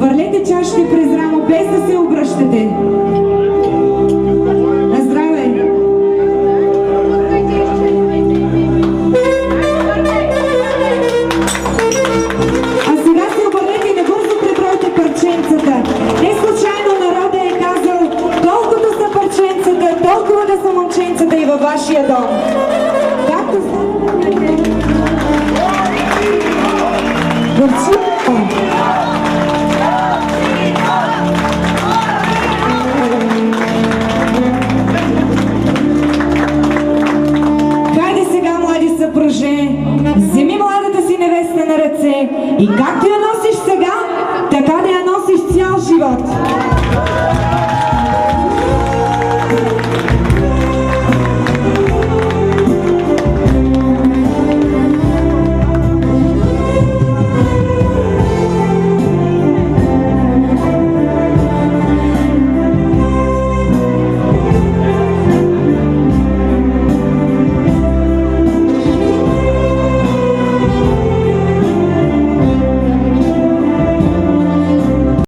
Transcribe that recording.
Хвърлете чашите през рамо, без да се обръщате. На здраве! А сега се обърнете и набързо пребройте парченцата. Не случайно народа е казал: колкото са парченцата, толкова да са момченцата и във вашия дом. Както са... Хайде сега, млади съпруже, вземи младата си невеста на ръце и както я носиш сега, така да я носиш цял живот.